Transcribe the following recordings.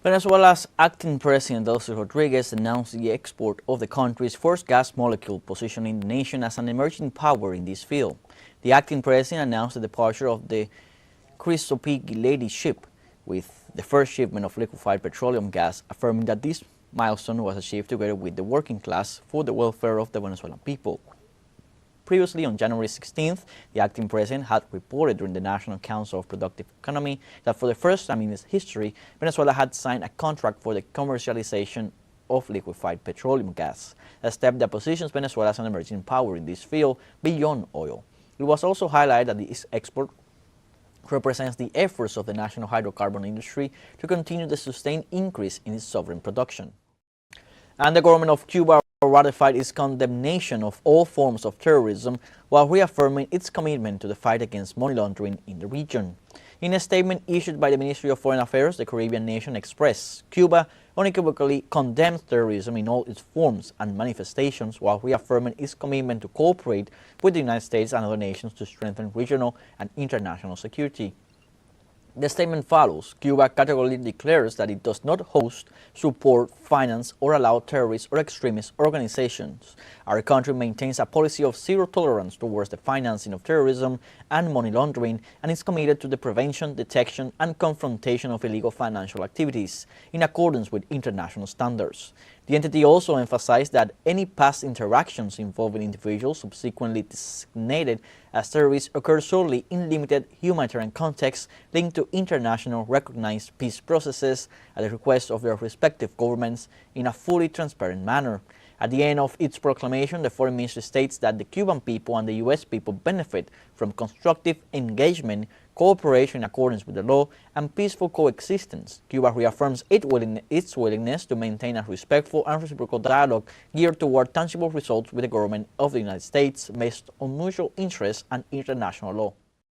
Venezuela's acting president Delcy Rodriguez announced the export of the country's first gas molecule, positioning the nation as an emerging power in this field. The acting president announced the departure of the Chesapeake Lady ship with the first shipment of liquefied petroleum gas, affirming that this milestone was achieved together with the working class for the welfare of the Venezuelan people. Previously, on January 16th, the acting president had reported during the National Council of Productive Economy that for the first time in its history, Venezuela had signed a contract for the commercialization of liquefied petroleum gas, a step that positions Venezuela as an emerging power in this field beyond oil. It was also highlighted that this export represents the efforts of the national hydrocarbon industry to continue the sustained increase in its sovereign production. And the government of Cuba ratified its condemnation of all forms of terrorism while reaffirming its commitment to the fight against money laundering in the region. In a statement issued by the Ministry of Foreign Affairs, the Caribbean nation expressed Cuba unequivocally condemns terrorism in all its forms and manifestations while reaffirming its commitment to cooperate with the United States and other nations to strengthen regional and international security. The statement follows. Cuba categorically declares that it does not host, support, finance, or allow terrorist or extremist organizations. Our country maintains a policy of zero tolerance towards the financing of terrorism and money laundering and is committed to the prevention, detection, and confrontation of illegal financial activities in accordance with international standards. The entity also emphasized that any past interactions involving individuals subsequently designated as terrorists occur solely in limited humanitarian contexts linked to international recognized peace processes at the request of their respective governments in a fully transparent manner. At the end of its proclamation, the foreign ministry states that the Cuban people and the U.S. people benefit from constructive engagement, cooperation in accordance with the law, and peaceful coexistence. Cuba reaffirms its willingness to maintain a respectful and reciprocal dialogue geared toward tangible results with the government of the United States based on mutual interest and international law.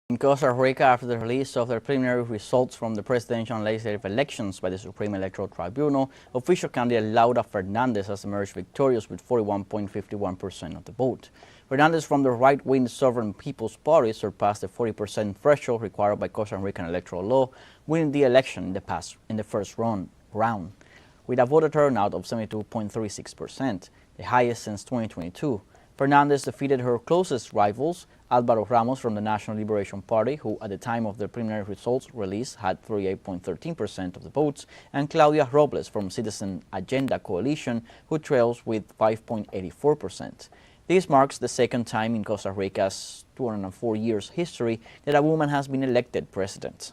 In Costa Rica, after the release of the preliminary results from the presidential and legislative elections by the Supreme Electoral Tribunal, official candidate Laura Fernandez has emerged victorious with 41.51% of the vote. Fernandez from the right-wing Sovereign People's Party surpassed the 40% threshold required by Costa Rican electoral law, winning the election in the first round, with a voter turnout of 72.36%, the highest since 2022. Fernandez defeated her closest rivals, Álvaro Ramos from the National Liberation Party, who at the time of the preliminary results release had 38.13% of the votes, and Claudia Robles from Citizen Agenda Coalition, who trails with 5.84%. This marks the second time in Costa Rica's 204 years history that a woman has been elected president.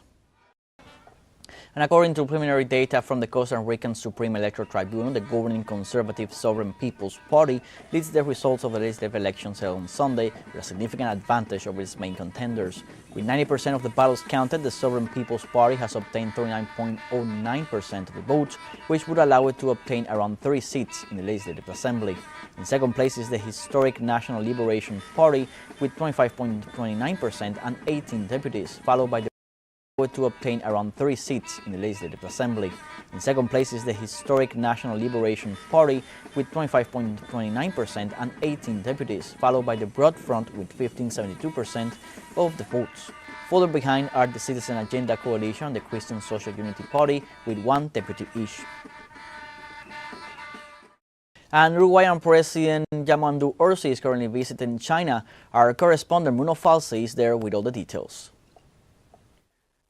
And according to preliminary data from the Costa Rican Supreme Electoral Tribunal, the governing conservative Sovereign People's Party leads the results of the legislative elections held on Sunday with a significant advantage over its main contenders. With 90% of the ballots counted, the Sovereign People's Party has obtained 39.09% of the votes, which would allow it to obtain around 30 seats in the Legislative Assembly. In second place is the historic National Liberation Party with 25.29% and 18 deputies, followed by the to obtain around 30 seats in the Legislative Assembly. In second place is the historic National Liberation Party with 25.29% and 18 deputies, followed by the Broad Front with 15.72% of the votes. Further behind are the Citizen Agenda Coalition and the Christian Social Unity Party with 1 deputy each. And Uruguayan President Yamandu Orsi is currently visiting China. Our correspondent Bruno Falsi is there with all the details.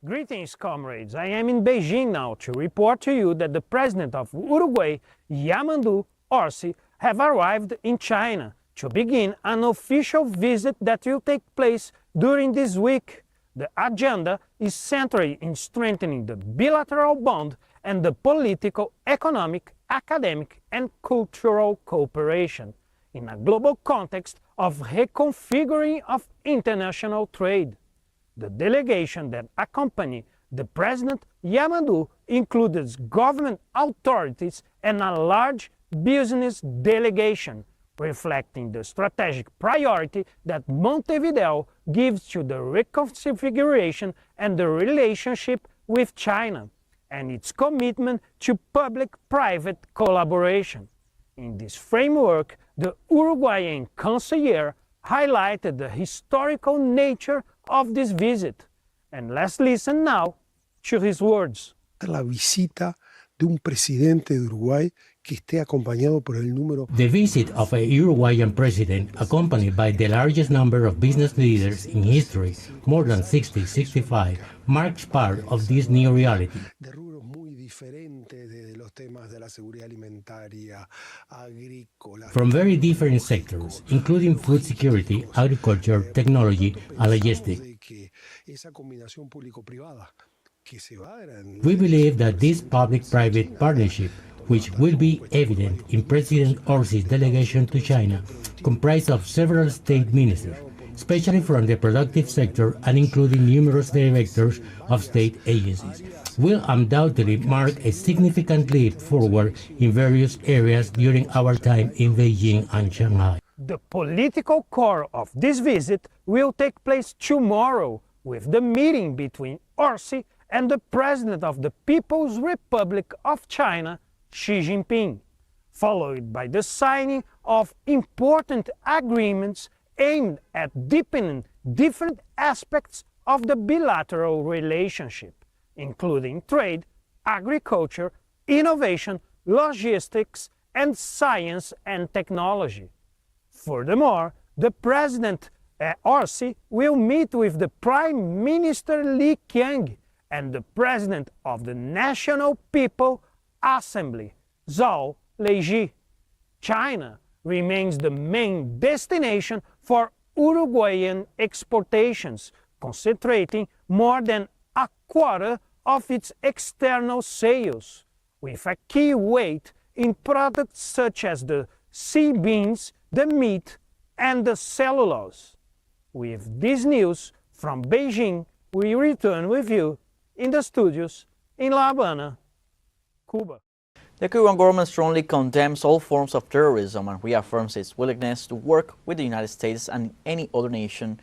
Greetings, comrades. I am in Beijing now to report to you that the president of Uruguay, Yamandu Orsi, have arrived in China to begin an official visit that will take place during this week. The agenda is centered in strengthening the bilateral bond and the political, economic, academic, and cultural cooperation in a global context of reconfiguring of international trade. The delegation that accompanied the President Yamandu includes government authorities and a large business delegation, reflecting the strategic priority that Montevideo gives to the reconfiguration and the relationship with China, and its commitment to public-private collaboration. In this framework, the Uruguayan Chancellor highlighted the historical nature of this visit. And let's listen now to his words. La visita de un presidente de Uruguay que esté acompañado por el número. The visit of a Uruguayan president, accompanied by the largest number of business leaders in history, more than 65, marks part of this new reality. De rubros muy diferentes, desde los temas de la seguridad alimentaria, agrícola. From very different sectors, including food security, agriculture, technology, and logistics. Esa combinación público-privada que se va a dar en... We believe that this public-private partnership, which will be evident in President Orsi's delegation to China, comprised of several state ministers, especially from the productive sector and including numerous directors of state agencies, will undoubtedly mark a significant leap forward in various areas during our time in Beijing and Shanghai. The political core of this visit will take place tomorrow with the meeting between Orsi and the President of the People's Republic of China, Xi Jinping, followed by the signing of important agreements aimed at deepening different aspects of the bilateral relationship, including trade, agriculture, innovation, logistics, and science and technology. Furthermore, the President Orsi will meet with the Prime Minister Li Qiang and the President of the National People Assembly, Zhao Leiji. China remains the main destination for Uruguayan exportations, concentrating more than a quarter of its external sales, with a key weight in products such as the sea beans, the meat, and the cellulose. With this news from Beijing, we return with you in the studios in La Habana, Cuba. The Cuban government strongly condemns all forms of terrorism and reaffirms its willingness to work with the United States and any other nation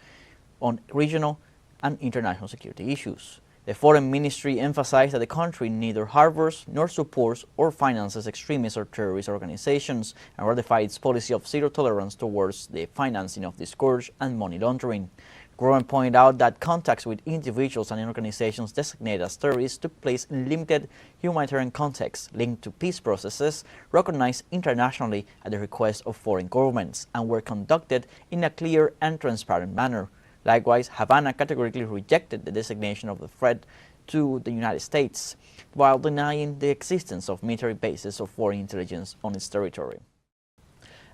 on regional and international security issues. The Foreign Ministry emphasized that the country neither harbors nor supports or finances extremist or terrorist organizations and ratified its policy of zero tolerance towards the financing of discourage and money laundering. The government pointed out that contacts with individuals and organizations designated as terrorists took place in limited humanitarian contexts linked to peace processes recognized internationally at the request of foreign governments and were conducted in a clear and transparent manner. Likewise, Havana categorically rejected the designation of the threat to the United States, while denying the existence of military bases of foreign intelligence on its territory.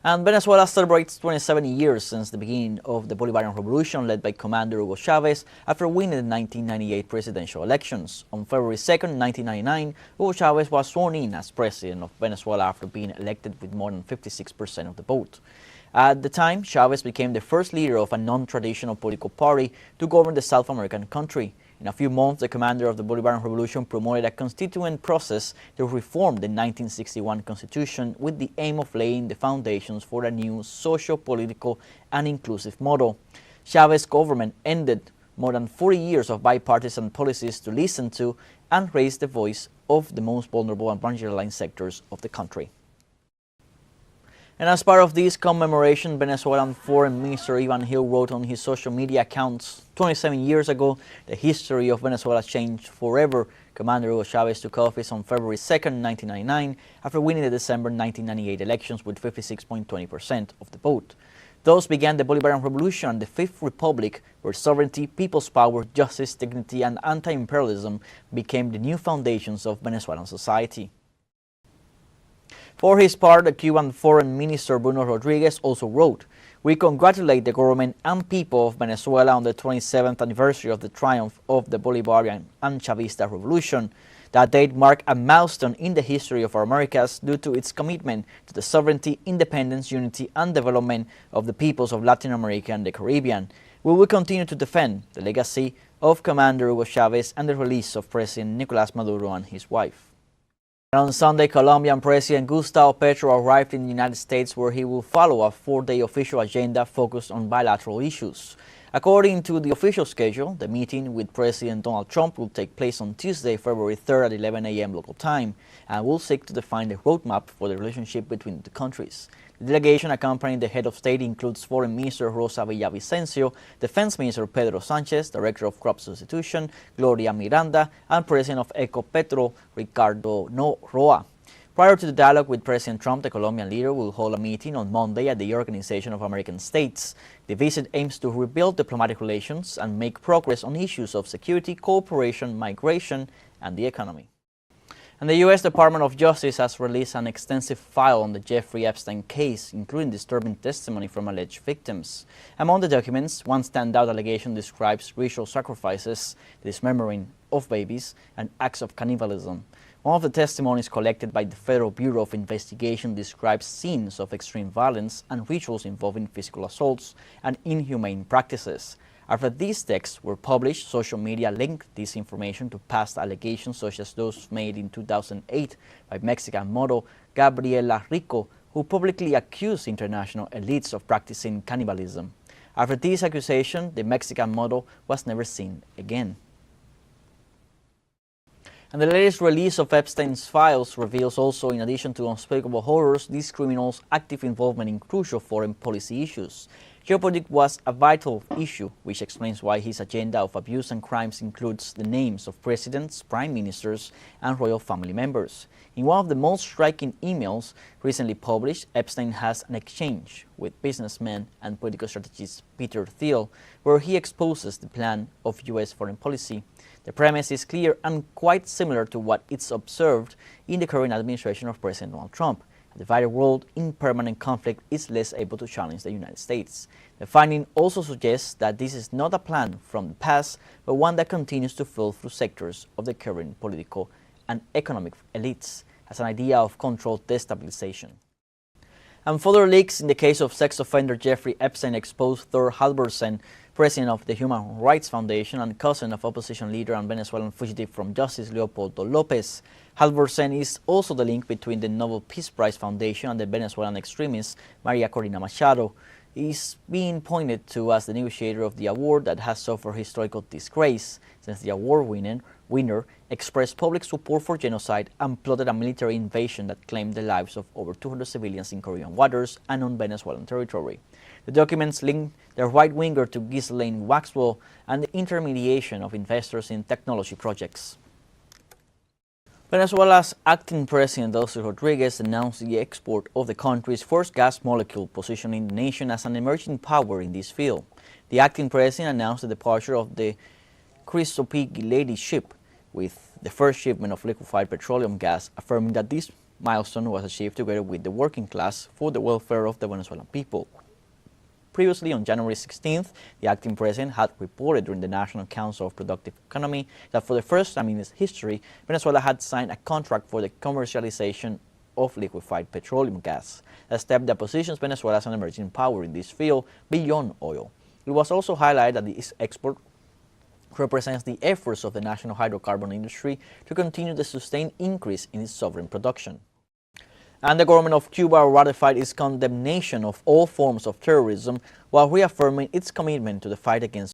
And Venezuela celebrates 27 years since the beginning of the Bolivarian Revolution led by Commander Hugo Chavez after winning the 1998 presidential elections. On February 2, 1999, Hugo Chavez was sworn in as president of Venezuela after being elected with more than 56% of the vote. At the time, Chavez became the first leader of a non-traditional political party to govern the South American country. In a few months, the commander of the Bolivarian Revolution promoted a constituent process to reform the 1961 Constitution with the aim of laying the foundations for a new socio-political and inclusive model. Chavez's government ended more than 40 years of bipartisan policies to listen to and raise the voice of the most vulnerable and marginalized sectors of the country. And as part of this commemoration, Venezuelan Foreign Minister Ivan Hill wrote on his social media accounts, 27 years ago, the history of Venezuela changed forever. Commander Hugo Chavez took office on February 2, 1999, after winning the December 1998 elections with 56.20% of the vote. Thus began the Bolivarian Revolution and the Fifth Republic, where sovereignty, people's power, justice, dignity, and anti-imperialism became the new foundations of Venezuelan society. For his part, the Cuban Foreign Minister Bruno Rodriguez also wrote, "We congratulate the government and people of Venezuela on the 27th anniversary of the triumph of the Bolivarian and Chavista Revolution. That date marked a milestone in the history of our Americas due to its commitment to the sovereignty, independence, unity, and development of the peoples of Latin America and the Caribbean. We will continue to defend the legacy of Commander Hugo Chavez and the release of President Nicolás Maduro and his wife." On Sunday, Colombian President Gustavo Petro arrived in the United States, where he will follow a 4-day official agenda focused on bilateral issues. According to the official schedule, the meeting with President Donald Trump will take place on Tuesday, February 3rd at 11 a.m. local time, and will seek to define the roadmap for the relationship between the countries. The delegation accompanying the head of state includes Foreign Minister Rosa Villavicencio, Defense Minister Pedro Sanchez, Director of Crop Substitution Gloria Miranda, and President of Ecopetrol Ricardo Roa. Prior to the dialogue with President Trump, the Colombian leader will hold a meeting on Monday at the Organization of American States. The visit aims to rebuild diplomatic relations and make progress on issues of security, cooperation, migration, and the economy. And the U.S. Department of Justice has released an extensive file on the Jeffrey Epstein case, including disturbing testimony from alleged victims. Among the documents, one standout allegation describes ritual sacrifices, dismembering of babies, and acts of cannibalism. One of the testimonies collected by the Federal Bureau of Investigation describes scenes of extreme violence and rituals involving physical assaults and inhumane practices. After these texts were published, social media linked this information to past allegations such as those made in 2008 by Mexican model Gabriela Rico, who publicly accused international elites of practicing cannibalism. After this accusation, the Mexican model was never seen again. And the latest release of Epstein's files reveals also, in addition to unspeakable horrors, these criminals' active involvement in crucial foreign policy issues. Geopolitics was a vital issue, which explains why his agenda of abuse and crimes includes the names of presidents, prime ministers, and royal family members. In one of the most striking emails recently published, Epstein has an exchange with businessman and political strategist Peter Thiel, where he exposes the plan of U.S. foreign policy. The premise is clear and quite similar to what is observed in the current administration of President Donald Trump. A divided world in permanent conflict is less able to challenge the United States. The finding also suggests that this is not a plan from the past, but one that continues to flow through sectors of the current political and economic elites as an idea of controlled destabilization. And further leaks in the case of sex offender Jeffrey Epstein exposed Thor Halvorsen, president of the Human Rights Foundation and cousin of opposition leader and Venezuelan fugitive from justice Leopoldo Lopez. Halvorsen is also the link between the Nobel Peace Prize Foundation and the Venezuelan extremist Maria Corina Machado. He is being pointed to as the negotiator of the award that has suffered historical disgrace, since the award winner expressed public support for genocide and plotted a military invasion that claimed the lives of over 200 civilians in Korean waters and on Venezuelan territory. The documents link the right-winger to Ghislaine Maxwell and the intermediation of investors in technology projects. Venezuela's acting president Delcy Rodriguez announced the export of the country's first gas molecule, positioning the nation as an emerging power in this field. The acting president announced the departure of the Chesapeake Lady ship with the first shipment of liquefied petroleum gas, affirming that this milestone was achieved together with the working class for the welfare of the Venezuelan people. Previously, on January 16th, the acting president had reported during the National Council of Productive Economy that for the first time in its history, Venezuela had signed a contract for the commercialization of liquefied petroleum gas, a step that positions Venezuela as an emerging power in this field beyond oil. It was also highlighted that this export represents the efforts of the national hydrocarbon industry to continue the sustained increase in its sovereign production. And the government of Cuba ratified its condemnation of all forms of terrorism while reaffirming its commitment to the fight against